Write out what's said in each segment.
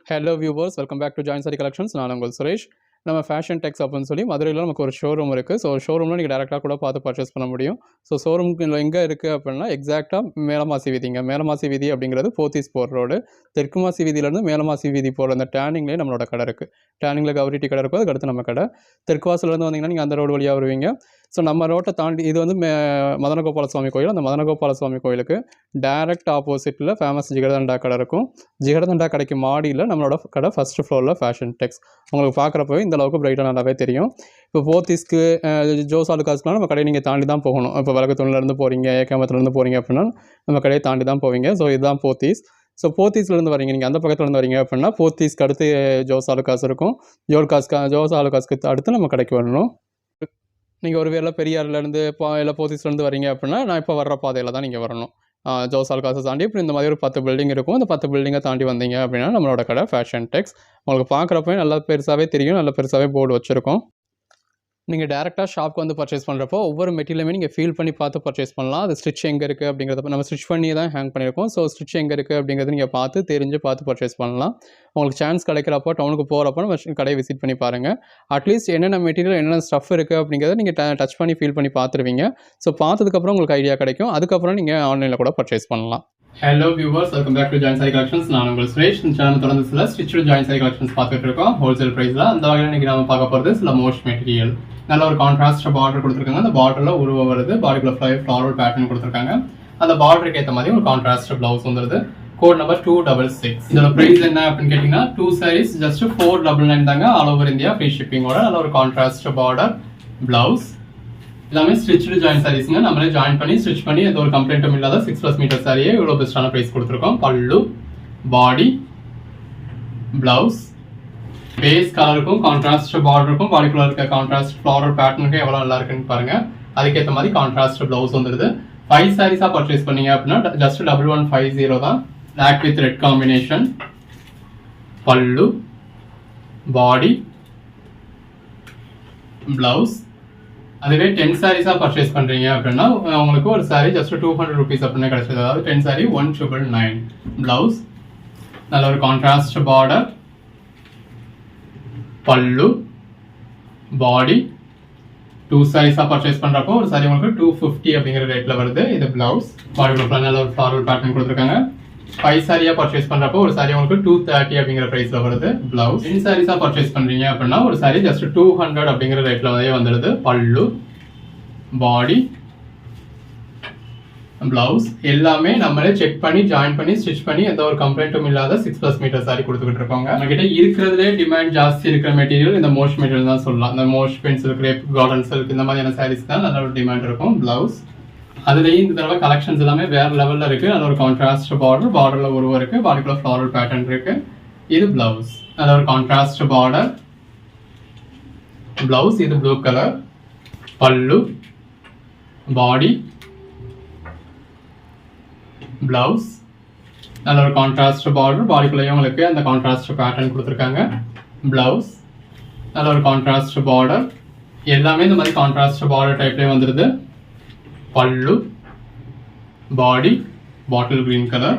Hello viewers, welcome back to join sari collections. நான் உங்கள் சுரேஷ். நம்ம ஃபேஷன் டெக்ஸ் அப்படின்னு சொல்லி மதுரையில் நமக்கு ஒரு ஷோரூம் இருக்குது. ஸோ ஷோரூமில் நீங்கள் டேரெக்டாக கூட பார்த்து பர்ச்சேஸ் பண்ண முடியும். ஸோ ஷோரூமுக்கு எங்கே இருக்குது அப்படின்னா எக்ஸாக்டாக மேலமாசி வீதிங்க. மேலமாசி வீதி அப்படிங்கிறது போத்தீஸ் போர் ரோடு. தெற்கு மாசி வீதியிலேருந்து மேலமாசி வீதி போகிற அந்த டேர்னிங்லேயே நம்மளோட கடை இருக்குது. டேர்னிங்கில் கவரிட்டி கடை இருக்கும், அதுக்கடுத்து நம்ம கடை. தெற்கு வாசலேருந்து வந்தீங்கன்னா நீங்கள் அந்த ரோடு வழியாக வருவீங்க. ஸோ நம்ம ரோட்டை தாண்டி இது வந்து மதனகோபால சுவாமி கோயில். அந்த மதனகோபால சுவாமி கோயிலுக்கு டேரெக்ட் ஆப்போசிட்டில் ஃபேமஸ் ஜிகர்தண்டா கடை இருக்கும். ஜிகர்தண்டா கடைக்கு மாடியில் நம்மளோட கடை ஃபஸ்ட்டு ஃப்ளோரில் ஃபேஷன் டெக்ஸ். உங்களுக்கு பார்க்குறப்பவே இந்த அளவுக்கு பிரைட்டாக நல்லாவே தெரியும். இப்போ போத்தீஸ்க்கு ஜோஸ் ஆலுக்காஸ்க்குலாம் நம்ம கடையை நீங்கள் தாண்டி தான் போகணும். இப்போ வழக்கத்துலேருந்து போகிறீங்க, ஏகாமத்துலேருந்து போகிறீங்க அப்படின்னா நம்ம கடையை தாண்டி தான் போவீங்க. ஸோ இதுதான் போத்தீஸ். ஸோ போத்தீஸ்லேருந்து வரீங்க, நீங்கள் அந்த பக்கத்துலேருந்து வரீங்க அப்படின்னா போத்தீஸ்க்கு அடுத்து ஜோஸ் ஆலுக்காஸ் இருக்கும். ஜோஸ் ஆலுக்காஸ்க்கு அடுத்து நம்ம கடைக்கு வரணும். நீங்கள் ஒரு வேளை பெரியார்லேருந்து இல்லை போத்தீஸ்லேருந்து வரீங்க அப்படின்னா நான் இப்போ வர்ற பாதையில் தான் நீங்கள் வரணும். ஜோஸ் ஆலுக்காஸை தாண்டி இப்படி இந்த மாதிரி ஒரு 10 பில்டிங் இருக்கும். அந்த 10 பில்டிங்கை தாண்டி வந்தீங்க அப்படின்னா நம்மளோட கடை ஃபேஷன் டெக்ஸ். உங்களுக்கு பார்க்குறப்பவே நல்லா பெருசாகவே தெரியும், நல்லா பெருசாகவே போர்டு வச்சுருக்கோம். நீங்கள் டேரெக்டாக ஷாப்க்கு வந்து பர்ச்சேஸ் பண்ணுறப்போ ஒவ்வொரு மெட்டீரியலுமே நீங்கள் ஃபீல் பண்ணி பார்த்து பர்ச்சேஸ் பண்ணலாம். அது ஸ்டிச் எங்கே இருக்குது அப்படிங்கிறத நம்ம ஸ்டிச் பண்ணி தான் ஹேங் பண்ணியிருக்கோம். ஸோ ஸ்டிச் எங்கே இருக்குது அப்படிங்கிறது நீங்கள் பார்த்து பர்ச்சேஸ் பண்ணலாம். உங்களுக்கு சான்ஸ் கிடைக்கிறப்போ டவுனுக்கு போகிறப்போ நம்ம கடையை விசிட் பண்ணி பாருங்கள். அட்லீஸ்ட் என்னென்ன மெட்டீரியல் என்னென்ன ஸ்டஃப் இருக்குது அப்படிங்கிறத நீங்கள் டச் பண்ணி ஃபீல் பண்ணி பார்த்துருவீங்க. ஸோ பார்த்ததுக்கப்புறம் உங்களுக்கு ஐடியா கிடைக்கும். அதுக்கப்புறம் நீங்கள் ஆன்லைனில் கூட பர்ச்சேஸ் பண்ணலாம். Hello viewers, welcome back to join sari collections. நான் உங்கள் சுரேஷ். இந்த சேனல் தொடர்ந்து சில ஸ்டிச்சு ஜாயின் சாரி கலெக்ஷன்ஸ் பார்த்துட்டு இருக்கோம் ஹோல்சேல் ப்ரைஸில். அந்த வகையில் இன்றைக்கி நம்ம பார்க்க போகிறது சில மோஸ்ட் மெட்டீரியல். நல்ல ஒரு கான்ட்ராஸ்ட் பார்டர் கொடுத்துருக்காங்க. அந்த பார்டரில் உருவம் வருது, பாடிக்குள்ள ஃப்ளாரல் பேட்டர்ன் கொடுத்துருக்காங்க. அந்த பார்டருக்கு ஏற்ற மாதிரி ஒரு கான்ட்ராஸ்ட் பிளவுஸ் வந்துருது. Code number 266. இதோட பிரைஸ் என்ன அப்படின்னு கேட்டிங்கன்னா 2 sarees ஜஸ்ட் 499 தாங்க. ஆல் ஓவர் இந்தியா ஃப்ரீ ஷிப்பிங்கோட நல்ல ஒரு கான்ட்ராஸ்ட் பார்டர் பிளவுஸ். எல்லாமே ஸ்டிச்சு ஜாயின் சாரீஸ்ங்க. நம்மளே ஜாயின் பண்ணி ஸ்டிச் பண்ணி எந்த ஒரு கம்ப்ளைண்ட்டும் இல்லாத 6+ மீட்டர் சாரியே இவ்வளோ பெஸ்ட்டான ப்ரைஸ் கொடுத்துருக்கோம். பல்லு, பாடி, பிளவுஸ், பேஸ் கலருக்கும் கான்ட்ராஸ்ட் பார்டருக்கும் பாடிக்குள்ள இருக்க கான்ட்ராஸ்ட் ஃப்ளாரல் பேட்டர்னுக்கு எவ்வளோ நல்லா இருக்குன்னு பாருங்க. அதுக்கேற்ற மாதிரி கான்ட்ராஸ்ட் பிளவுஸ் வந்துடுது. 5 சாரீஸாக பர்ச்சேஸ் பண்ணீங்க அப்படின்னா ஜஸ்ட் 1150 தான். Black with red combination, pallu, body, blouse. அதுவே 10 சாரீஸாக பர்ச்சேஸ் பண்ணுறீங்க அப்படின்னா உங்களுக்கு ஒரு சாரீ ஜஸ்ட் 200 rupees அப்படின்னு கிடைச்சது. அதாவது 10 சாரீ 1999. பிளவுஸ் நல்ல ஒரு கான்ட்ராஸ்ட் பார்டர், பல்லு, பாடி. 2 சாரீஸாக பர்ச்சேஸ் பண்ணுறப்போ ஒரு சாரி உங்களுக்கு 250 அப்படிங்கிற ரேட்டில் வருது. இது பிளவுஸ். பாடி நல்ல ஒரு ஃப்ளாரல் பேட்டர்ன் கொடுத்துருக்காங்க. 5 சாரியாக பர்ச்சேஸ் பண்ணுறப்போ ஒரு சாரி உங்களுக்கு 230 அப்படிங்கிற ப்ரைஸில் வருது. பிளவுஸ் 10 சாரீஸாக பர்ச்சேஸ் பண்ணுறீங்க அப்படின்னா ஒரு சாரி ஜஸ்ட் 200 அப்படிங்கிற ரேட்டில் வந்துடுது. பல்லு, பாடி, பிளவுஸ் எல்லாமே நம்மளே செக் பண்ணி ஜாயின் பண்ணி ஸ்டிச் பண்ணி எந்த ஒரு கம்ப்ளைண்ட்டும் இல்லாத 6+ மீட்டர் சாரி கொடுத்துக்கிட்டு இருக்கோங்க. நம்மகிட்ட இருக்கிறதுலே டிமாண்ட் ஜாஸ்தி இருக்கிற மெட்டீரியல் இந்த மோஸ்ட் மெட்டீரியல் தான் சொல்லலாம். இந்த most pencil grape, garden silk இந்த மாதிரியான சாரீஸ் தான் நல்ல ஒரு டிமாண்ட் இருக்கும். பிளவுஸ் அதுலேயும் இந்த தடவை கலெக்ஷன்ஸ் எல்லாமே வேற லெவலில் இருக்குது. நல்ல ஒரு கான்ட்ராஸ்ட் பார்டரில் உருவம் இருக்குது, பாடிக்குள்ள ஃப்ளாரல் பேட்டர்ன் இருக்குது. இது பிளவுஸ். நல்ல ஒரு கான்ட்ராஸ்ட் பார்டர் பிளவுஸ். இது ப்ளூ கலர். பல்லு, பாடி, பிளவுஸ் நல்ல ஒரு கான்ட்ராஸ்ட் பார்டர், பாடிக்குள்ளேயும் உங்களுக்கு அந்த கான்ட்ராஸ்ட் பேட்டர்ன் கொடுத்துருக்காங்க. பிளவுஸ் நல்ல ஒரு கான்ட்ராஸ்ட் பார்டர். எல்லாமே இந்த மாதிரி கான்ட்ராஸ்ட் பார்டர் டைப்லேயே வந்துடுது. Pallu, body, bottle green colour.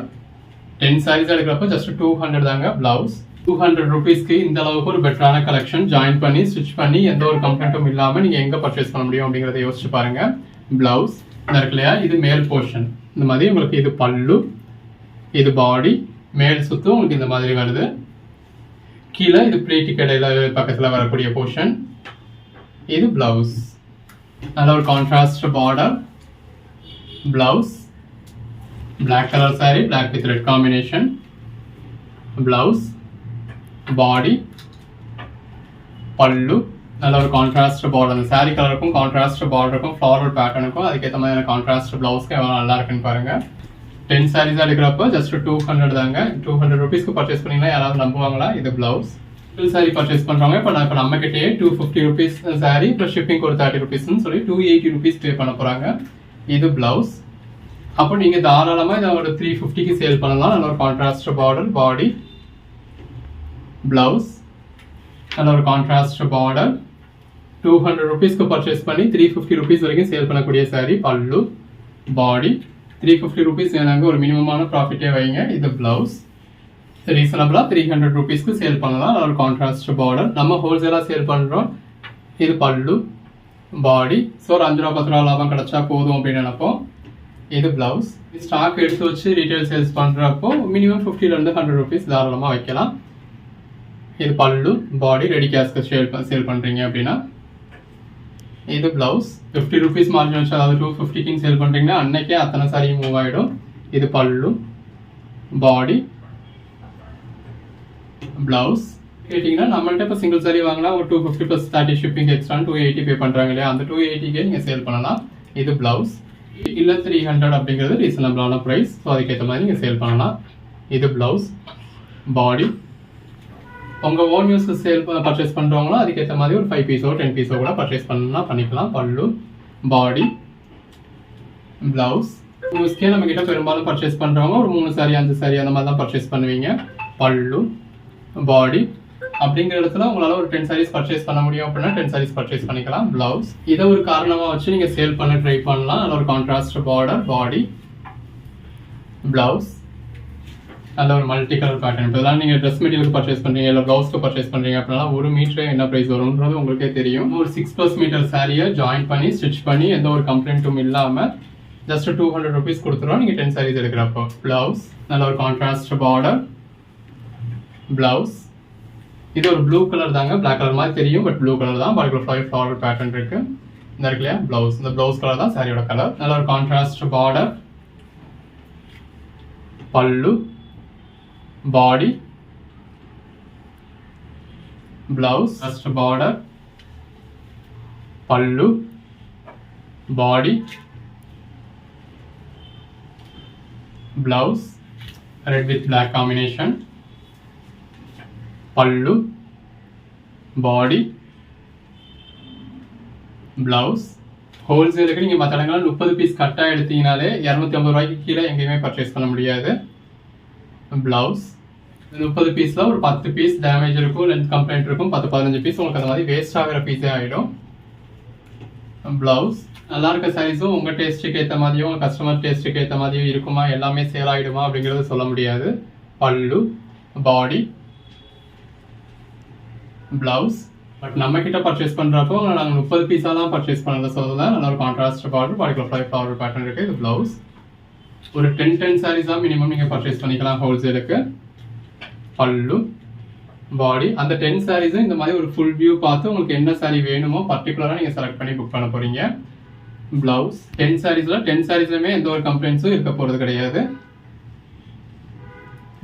10 saris எடுக்கிறப்போ ஜஸ்ட் 200 தாங்க. பிளவுஸ் 200 rupeesக்கு இந்த அளவுக்கு ஒரு பெட்டரான கலெக்ஷன் ஜாயின் பண்ணி ஸ்டிச் பண்ணி எந்த ஒரு கம்ப்ளைண்ட்டும் இல்லாமல் நீங்கள் எங்கே பர்ச்சேஸ் பண்ண முடியும் அப்படிங்கிறத யோசிச்சு பாருங்க. பிளவுஸ் இருக்கு இல்லையா, இது மேல் போர்ஷன். இந்த மாதிரி உங்களுக்கு இது பல்லு, இது பாடி, மேல் சுற்றும் உங்களுக்கு இந்த மாதிரி வருது. கீழே இது ப்ளீட்டி கடையில் பக்கத்தில் வரக்கூடிய போர்ஷன். இது பிளவுஸ். நல்ல ஒரு contrast border, blouse. Black colour sari, black with red combination. Blouse, body, pallu. நல்ல ஒரு கான்ட்ராஸ்ட் பார்டர். அந்த சாரி கலருக்கும் கான்ட்ராஸ்ட் பார்டருக்கும் ஃப்ளாரல் பேட்டர்னுக்கும் அதுக்கேற்ற மாதிரியான கான்ட்ராஸ்ட் பிளவுஸ்க்கு எவ்வளோ நல்லா இருக்குன்னு பாருங்க. 10 சாரீஸாக எடுக்கிறப்போ ஜஸ்ட் 200 தாங்க. 200 rupeesக்கு பர்ச்சேஸ் பண்ணிங்கன்னா யாராவது நம்புவாங்களா? இது பிளவுஸ். ஃபுல் சாரி பர்ச்சேஸ் பண்ணுறவங்க இப்போ நம்ம கிட்டே 250 rupees சாரி ப்ளஸ் ஷிப்பிங் ஒரு 30 rupeesன்னு சொல்லி 280 rupees பே பண்ண போகிறாங்க. இது பிளவுஸ். அப்போ நீங்கள் தாராளமாக இதை ஒரு 350க்கு சேல் பண்ணலாம். நல்ல ஒரு கான்ட்ராஸ்ட் பார்டர், பாடி, பிளவுஸ். நல்ல ஒரு கான்ட்ராஸ்ட் பார்டர். 200 rupeesக்கு பர்ச்சேஸ் பண்ணி 350 rupees வரைக்கும் சேல் பண்ணக்கூடிய சாரி. பல்லு, பாடி. 350 rupees வேணாங்க, ஒரு மினிமமான ப்ராஃபிட்டே வைங்க. இது பிளவுஸ். ரீசனபிளாக 300 ருபீஸ்க்கு சேல் பண்ணலாம். ஒரு கான்ட்ராஸ்ட் பார்டர். நம்ம ஹோல்சேலாக சேல் பண்ணுறோம். இது பல்லு, பாடி. ஸோ ஒரு 5 ரூபா 10 ரூபா லாபம் கிடச்சா போதும் அப்படின்னு நினைப்போம். இது பிளவுஸ். ஸ்டாக் எடுத்து வச்சு ரீட்டைல் சேல்ஸ் பண்ணுறப்போ மினிமம் 50லேருந்து 100 ருபீஸ் தாராளமாக வைக்கலாம். இது பல்லு, பாடி, ரெடி கேஷ்க்கு சேல் பண்ணுறீங்க அப்படின்னா. இது பிளவுஸ். 50 ருபீஸ் மார்ஜின் வச்சு, அதாவது 250க்கு சேல் பண்ணுறீங்கன்னா அன்னைக்கே அத்தனை சாரியும் மூவ் ஆகிடும். இது பல்லு, பாடி, பிளவுஸ். கேட்டிங்கன்னா நம்மள்ட்ட இப்போ சிங்கிள் சாரி வாங்கினா ஒரு 250 ப்ளஸ் 30 ஷிப்பிங் எக்ஸ்ட்ரா 280 பே பண்ணுறாங்க இல்லையா, அந்த 280க்கே நீங்கள் சேல் பண்ணலாம். இது பிளவுஸ். இல்லை 300 அப்படிங்கிறது ரீசனபிளான ப்ரைஸ். ஸோ அதுக்கேற்ற மாதிரி நீங்கள் சேல் பண்ணலாம். இது பிளவுஸ், பாடி. உங்கள் ஓன் யூஸ்க்கு பர்ச்சேஸ் பண்ணுறவங்களோ அதுக்கேற்ற மாதிரி ஒரு 5 பீஸோ 10 பீஸோ கூட பர்ச்சேஸ் பண்ணலாம், பண்ணிக்கலாம். பல்லு, பாடி, பிளவுஸ். யூஸ்க்கே நம்மக்கிட்ட பெரும்பாலும் பர்ச்சேஸ் பண்ணுறவங்க ஒரு 3 சாரி 5 சாரி அந்த மாதிரி தான் பர்ச்சேஸ் பண்ணுவீங்க. பல்லு, பாடி அப்படிங்கிற இடத்துல உங்களால் ஒரு 10 சாரீஸ் பர்ச்சேஸ் பண்ண முடியும் அப்படின்னா 10 சாரீஸ் பர்ச்சேஸ் பண்ணிக்கலாம். பிளவுஸ். இதை ஒரு காரணமாக வச்சு நீங்கள் சேல் பண்ண ட்ரை பண்ணலாம். நல்ல ஒரு கான்ட்ராஸ்ட் பார்டர், பாடி, பிளவுஸ். நல்ல ஒரு மல்டி கலர் பேட்டர்ன். இப்போ இதெல்லாம் நீங்கள் ட்ரெஸ் மெட்டீரியலுக்கு பர்ச்சேஸ் பண்ணுறீங்க இல்லை ப்ளவுஸ்க்கு பர்ச்சேஸ் பண்ணுறீங்க அப்படின்னா ஒரு மீட்டர் என்ன ப்ரைஸ் வரும்ன்றது உங்களுக்கே தெரியும். ஒரு 6+ மீட்டர் சாரியை ஜாயின் பண்ணி ஸ்டிச் பண்ணி எந்த ஒரு கம்ப்ளைண்ட்டும் இல்லாமல் ஜஸ்ட் 200 ருபீஸ் கொடுத்துருவோம் நீங்கள் 10 சாரீஸ் எடுக்கிறப்போ. பிளவுஸ். நல்ல ஒரு கான்ட்ராஸ்ட் பார்டர், பிளவுஸ். இது ஒரு ப்ளூ கலர் தாங்க, பிளாக் கலர் மாதிரி தெரியும், பட் ப்ளூ கலர் தான். பாடிக்குள்ள ஃப்ளவர் பேட்டர்ன் இருக்கு. இந்த இருக்கு இல்லையா பிளவுஸ், இந்த பிளவுஸ் கலர் தான் சாரியோட கலர். நல்ல ஒரு contrast border, pallu, body, blouse. First border, pallu, body, blouse. Red with black combination. Pallu, body, blouse. ஹோல்சேலுக்கு நீங்கள் மற்ற இடங்கள் 30 பீஸ் கட்டாக எடுத்தீங்கனாலே 250 ரூபாய்க்கு கீழே எங்கேயுமே பர்ச்சேஸ் பண்ண முடியாது. பிளவுஸ். 30 பீஸில் ஒரு 10 பீஸ் டேமேஜ் இருக்கும், லென்த் கம்ப்ளைண்ட் இருக்கும். 10-15 பீஸ் உங்களுக்கு அந்த மாதிரி வேஸ்ட் ஆகிற பீஸே ஆகிடும். பிளவுஸ். நல்லா இருக்க சாரீஸும் உங்கள் டேஸ்ட்டுக்கு ஏற்ற மாதிரியும் உங்கள் கஸ்டமர் டேஸ்ட்டுக்கு ஏற்ற மாதிரியும் இருக்குமா, எல்லாமே சேல் ஆகிடுமா அப்படிங்கிறது சொல்ல முடியாது. பல்லு, பாடி, பிளவுஸ். பட் நம்ம கிட்ட பர்ச்சேஸ் பண்ணுறப்போ நாங்கள் 30 பீஸாக தான் பர்ச்சேஸ் பண்ணதை சொல்லலாம். நல்ல ஒரு கான்ட்ராஸ்ட் பார்டர், பாடிக்குள்ள ஃப்ளவர் பேட்டர்ன் இருக்குது. இது பிளவுஸ். ஒரு 10 சாரீஸாக மினிமம் நீங்கள் பர்ச்சேஸ் பண்ணிக்கலாம் ஹோல்சேலுக்கு. பல்லு, பாடி. அந்த 10 சாரீஸும் இந்த மாதிரி ஒரு ஃபுல் வியூ பார்த்து உங்களுக்கு என்ன சாரீ வேணுமோ பர்டிகுலராக நீங்கள் செலக்ட் பண்ணி புக் பண்ண போகிறீங்க. பிளவுஸ். 10 சாரீஸில் 10 சாரீஸ்லையுமே எந்த ஒரு கம்ப்ளைண்ட்ஸும் இருக்க போகிறது கிடையாது.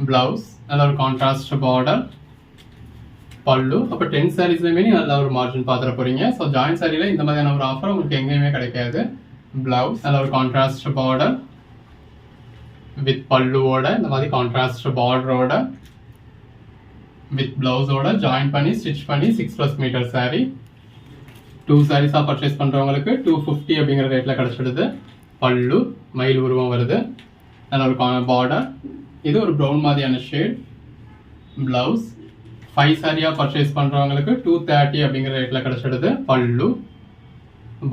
பிளவுஸ். நல்ல ஒரு கான்ட்ராஸ்ட் பார்டர், பல்லு. அப்போ 10 சாரீஸ்லையுமே நீங்கள் நல்ல ஒரு மார்ஜின் பார்த்துட போகிறீங்க. ஸோ ஜாயின் சாரியில் இந்த மாதிரியான ஒரு ஆஃபர் உங்களுக்கு எங்கேயுமே கிடைக்காது. பிளவுஸ். நல்ல ஒரு கான்ட்ராஸ்ட் பார்டர் வித் பல்லுவோட, இந்த மாதிரி கான்ட்ராஸ்ட் பார்டரோட வித் பிளவுஸோட ஜாயின் பண்ணி ஸ்டிச் பண்ணி 6+ மீட்டர் சாரி. 2 சாரீஸாக பர்ச்சேஸ் பண்ணுறவங்களுக்கு 250 அப்படிங்கிற ரேட்டில் கிடச்சிடுது. பல்லு, மயில் உருவம் வருது. நல்ல ஒரு பார்டர். இது ஒரு ப்ரௌன் மாதிரியான ஷேட். பிளவுஸ். 5 சாரியாக பர்ச்சேஸ் பண்ணுறவங்களுக்கு 230 அப்படிங்கிற ரேட்டில் கிடச்சிடுது. பல்லு,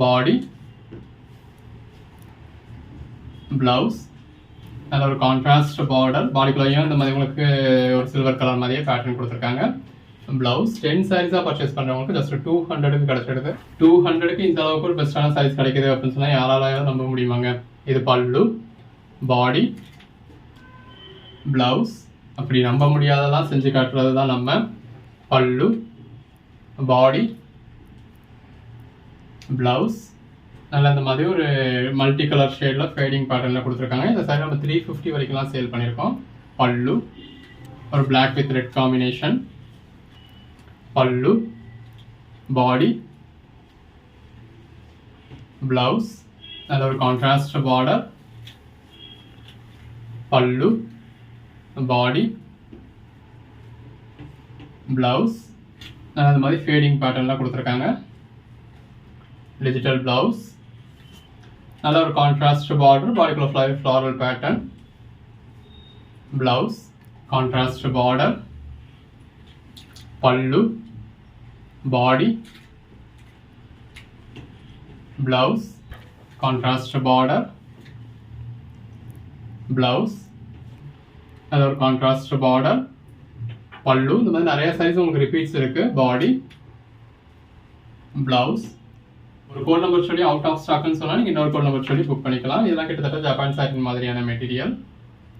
பாடி, பிளவுஸ். நல்ல ஒரு கான்ட்ராஸ்ட் பார்டர். பாடிக்குள்ளேயும் இந்த மாதிரி உங்களுக்கு ஒரு சில்வர் கலர் மாதிரியே பேட்டர்ன் கொடுத்துருக்காங்க. பிளவுஸ். 10 சாரீஸாக பர்ச்சேஸ் பண்ணுறவங்களுக்கு ஜஸ்ட் 200க்கு கிடச்சிடுது. 200க்கு இந்த அளவுக்கு ஒரு பெஸ்ட்டான சாரீஸ் கிடைக்குது அப்படின்னு சொன்னால் யாராலையும் நம்ப முடியுமாங்க. இது பல்லு, பாடி, பிளவுஸ். அப்படி நம்ப முடியாதெல்லாம் செஞ்சு காட்டுறது தான் நம்ம. பல்லு, பாடி, பிளவுஸ். நல்ல இந்த மாதிரி ஒரு மல்டி கலர் ஷேடில் ஃபேடிங் பேட்டர்னில் கொடுத்துருக்காங்க. இந்த சாரி நம்ம 350 வரைக்கும்லாம் சேல் பண்ணியிருக்கோம். பல்லு, ஒரு black with red combination. Pallu, body, blouse. நல்ல ஒரு contrast border, pallu, body, blouse. அந்த மாதிரி ஃபேடிங் பேட்டர்ன்லாம் கொடுத்துருக்காங்க. Digital blouse. நல்ல ஒரு கான்ட்ராஸ்ட் பார்டர், பாடிக்குள்ள floral pattern. Blouse. Contrast border, pallu, body, blouse. Contrast border, blouse. நல்ல ஒரு கான்ட்ராஸ்ட் பார்டர், பல்லு. இந்த மாதிரி நிறைய சைஸ் உங்களுக்கு ரிப்பீட்ஸ் இருக்கு. பாடி, பிளவுஸ். ஒரு கோட் நம்பர் சொல்லி அவுட் ஆஃப் ஸ்டாக்னு சொன்னா நீங்க இன்னொரு கோட் நம்பர் சொல்லி புக் பண்ணிக்கலாம். இதெல்லாம் கிட்டத்தட்ட ஜப்பான் சாட்டின் மாதிரியான மெட்டீரியல்.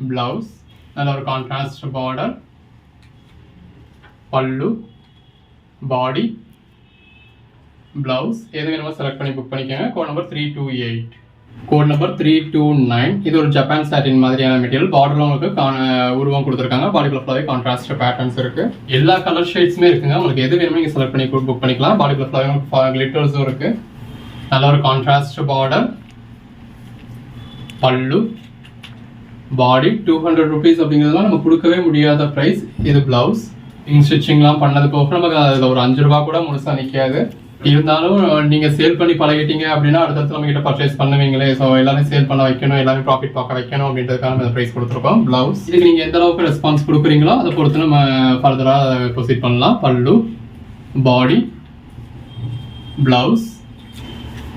பிளவுஸ், நல்ல ஒரு contrast border, pallu, body, blouse. எது வேணுமோ செலக்ட் பண்ணி புக் பண்ணிக்கோங்க. Code number 328, code number 329. இது ஒரு ஜப்பான் சாட்டின் மாதிரியான மெட்டீரியல். பார்டர்ல உங்களுக்கு உருவம் கொடுத்துருக்காங்க. பாடிக்குள்ள ஃபுல்லாவே கான்ட்ராஸ்ட் பேட்டர்ன்ஸ் இருக்கு. எல்லா கலர் ஷேட்ஸுமே இருக்குங்க. உங்களுக்கு எது வேணுமோ நீங்க செலக்ட் பண்ணி புக் பண்ணிக்கலாம். பாடிக்குள்ள ஃபுல்லாவே உங்களுக்கு கிளிட்டர்ஸும் இருக்கு. நல்ல ஒரு கான்ட்ராஸ்ட் பார்டர், பல்லு, பாடி. 200 rupees அப்படிங்கிறதுலாம் நம்ம கொடுக்கவே முடியாத ப்ரைஸ். இது பிளவுஸ். ஸ்டிச்சிங்லாம் பண்ணது போக நமக்கு அதில் ஒரு 5 ரூபா கூட முழுசாக நிற்காது. இருந்தாலும் நீங்கள் சேல் பண்ணி பழகிட்டீங்க அப்படின்னா அடுத்தடுத்து நம்ம கிட்ட பர்ச்சேஸ் பண்ணுவீங்களே. ஸோ எல்லாமே சேல் பண்ண வைக்கணும், எல்லாமே ப்ராஃபிட் பார்க்க வைக்கணும் அப்படின்றதுக்காக நம்ம ப்ரைஸ் கொடுத்துருக்கோம். பிளவுஸ் இதுக்கு நீங்கள் எந்த அளவுக்கு ரெஸ்பான்ஸ் கொடுக்குறீங்களோ அதை பொறுத்து நம்ம ஃபர்தராக ப்ரொசீட் பண்ணலாம். பல்லு, பாடி, பிளவுஸ்.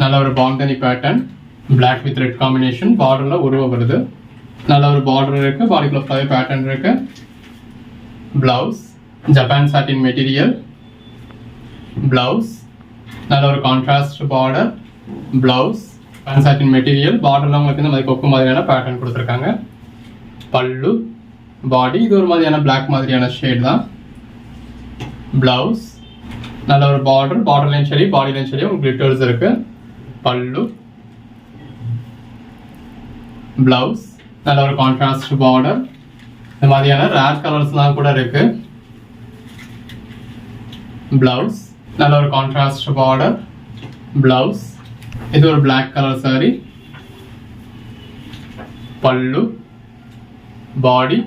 நல்ல ஒரு bandhani pattern, black with red combination. பார்டரில் உருவம் வருது. நல்ல ஒரு பார்டர் இருக்கு. பாடிக்குள்ள ஃபுல்லாகவே பேட்டர்ன் இருக்கு. Blouse, Japan satin material. Blouse, நல்ல ஒரு contrast border, blouse, Japan satin material. பார்டர்ல உங்களுக்கு இந்த மாதிரி கொக்கு மாதிரியான பேட்டர்ன் கொடுத்துருக்காங்க. பல்லு, பாடி. இது ஒரு மாதிரியான பிளாக் மாதிரியான ஷேட் தான். பிளவுஸ், நல்ல ஒரு பார்டர். பார்டர்லையும் சரி பாடிலையும் சரி உங்களுக்கு கிளிட்டர்ஸ் இருக்கு. பல்லு, பிளவுஸ், நல்ல ஒரு கான்ட்ராஸ்ட் பார்டர். இந்த மாதிரியான ரேர் கலர்ஸ்லாம் கூட இருக்கு. பிளவுஸ், நல்ல ஒரு கான்ட்ராஸ்ட் பார்டர், பிளவுஸ். இது ஒரு பிளாக் கலர் சாரி. பல்லு, பாடி.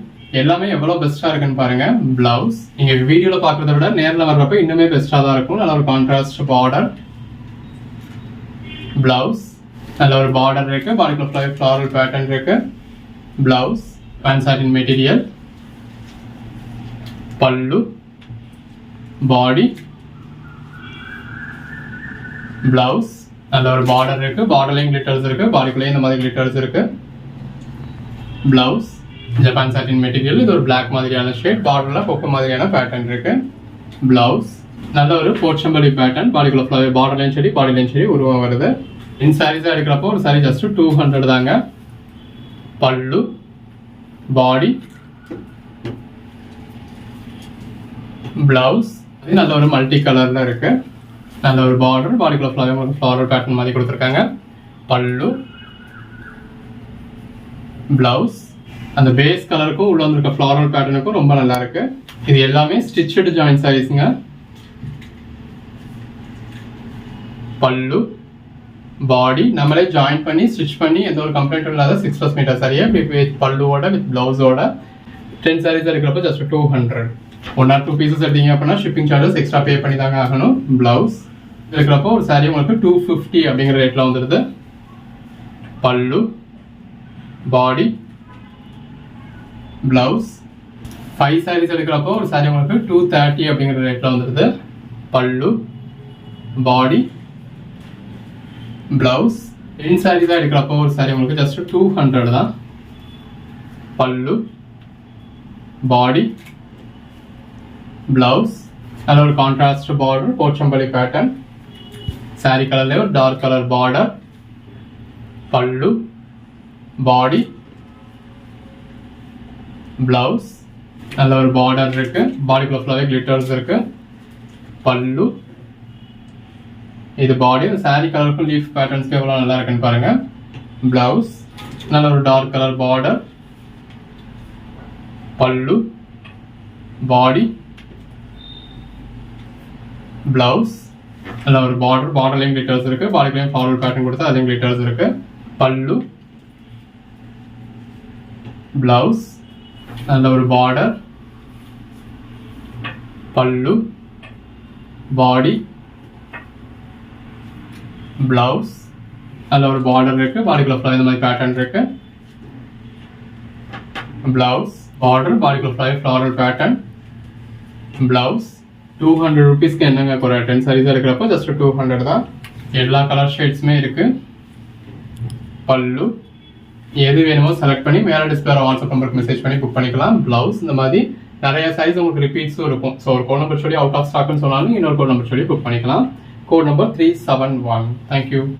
எல்லாமே எவ்வளோ பெஸ்ட்டாக இருக்குன்னு பாருங்க. பிளவுஸ் நீங்க வீடியோவில் பார்க்குறத விட நேரில் வர்றப்ப இன்னுமே பெஸ்ட்டாக தான் இருக்கும். நல்ல ஒரு கான்ட்ராஸ்ட் பார்டர், பிளவுஸ். நல்ல ஒரு பார்டர் இருக்கு. பாடிக்குள்ள ஃப்ளாரல் பேட்டர்ன் இருக்கு. Blouse, Japan satin material. பல்லு, பாடி, பிளவுஸ். நல்ல ஒரு பார்டர் இருக்கு. பார்டர்லையும் கிளிட்டர்ஸ் இருக்கு. பாடிக்குள்ளேயும் இந்த மாதிரி கிளிட்டர்ஸ் இருக்கு. Blouse, Japan satin material. இது ஒரு பிளாக் மாதிரியான ஷேட். பார்டர்ல கொக்கு மாதிரியான பேட்டர்ன் இருக்கு. பிளவுஸ், நல்ல ஒரு போச்சம்பள்ளி பேட்டர்ன். பாடிக்குள்ள ஃபுல்லாவே பார்டர்லையும் சரி பாடிலையும் சரி உருவம் வருது. இந்த சாரீஸ் எடுக்கிறப்போ ஒரு சாரி ஜஸ்ட் 200 தாங்க. பல்லு, பாடி, பிளவுஸ். நல்ல ஒரு மல்டி கலர்ல இருக்கு. நல்ல ஒரு பார்டர். பாடிக்குள்ள ஃபுல்லாவே ஃப்ளாரல் பேட்டர்ன் மாதிரி கொடுத்துருக்காங்க. பல்லு, பிளவுஸ். அந்த பேஸ் கலருக்கும் உள்ள வந்திருக்க ஃப்ளாரல் பேட்டர்னுக்கும் ரொம்ப நல்லா இருக்கு. இது எல்லாமே ஸ்டிச்சடு ஜாயின் சாரீஸ்ங்க. பல்லு, பாடி. நம்மளே ஜாயின் பண்ணி ஸ்டிச் பண்ணி எந்த ஒரு கம்ப்ளைண்ட் இல்லாத 6+ metre Saria with பல்லுவோட with பிளவுஸோட 10 saris இருக்கிறப்ப ஜஸ்ட் 200. 1 or 2 பீசஸ் எடுத்தீங்க அப்படின்னா ஷிப்பிங் சார்ஜஸ் எக்ஸ்ட்ரா பே பண்ணி தாங்க ஆகணும். பிளவுஸ் இருக்கிறப்போ ஒரு சாரி உங்களுக்கு 250 அப்படிங்கிற ரேட்ல வந்துடுது. Pallu, body, blouse. 5 சாரீஸ் எடுக்கிறப்போ ஒரு சாரி உங்களுக்கு 230 அப்படிங்கிற ரேட்ல வந்துடுது. Pallu, body, blouse. 10 சாரீஸ் தான் எடுக்கிறப்போ ஒரு சாரி உங்களுக்கு ஜஸ்ட் 200 தான். பல்லு, பாடி, பிளவுஸ். நல்ல ஒரு contrast border, Pochampalli pattern. Sorry கலர்ல ஒரு dark colour border. Pallu, body, blouse. நல்ல ஒரு பார்டர் இருக்கு. பாடிக்குள்ள ஃபுல்லாவே கிளிட்டர்ஸ் இருக்கு. பல்லு, இது பாடி. சாரி கலருக்கும் லீஃப் பேட்டர்ன்ஸ்க்கு எவ்வளோ நல்லா இருக்குன்னு பாருங்க. பிளவுஸ், நல்ல ஒரு dark colour border. Pallu, body, blouse. நல்ல ஒரு பார்டர். பார்டர்லையும் கிளிட்டர்ஸ் இருக்கு. பாடிக்குலையும் ஃப்ளாரல் பேட்டர்ன் கொடுத்து அதுலேயும் கிளிட்டர்ஸ் இருக்கு. பல்லு, பிளவுஸ். நல்ல ஒரு பார்டர், பல்லு, பாடி, பிளவுஸ். நல்ல ஒரு பார்டர் இருக்கு. பாடிக்குள்ள ஃபுல்லாக இந்த மாதிரி பேட்டர்ன் இருக்கு. பிளவுஸ், பார்டர், பாடிக்குள்ள ஃபுல்லாக ஃப்ளாரல் பேட்டர்ன். பிளவுஸ். 200 rupeesக்கு என்னங்க ஒரு 10 sarees இருக்கிறப்போ ஜஸ்ட் 200 தான். எல்லா கலர் ஷேட்ஸுமே இருக்கு. பல்லு. எது வேணுமோ செலக்ட் பண்ணி மேலே டிஸ்பிளே வாட்ஸ்அப் நம்பருக்கு மெசேஜ் பண்ணி புக் பண்ணிக்கலாம். பிளவுஸ் இந்த மாதிரி நிறைய சைஸ் உங்களுக்கு ரிப்பீட்ஸும் இருக்கும். ஸோ ஒரு கோட் நம்பர் சொல்லி அவுட் ஆஃப் ஸ்டாக்னு சொன்னாலும் இன்னொரு கோட் நம்பர் சொல்லி புக் பண்ணிக்கலாம். Code number 371. தேங்க்யூ.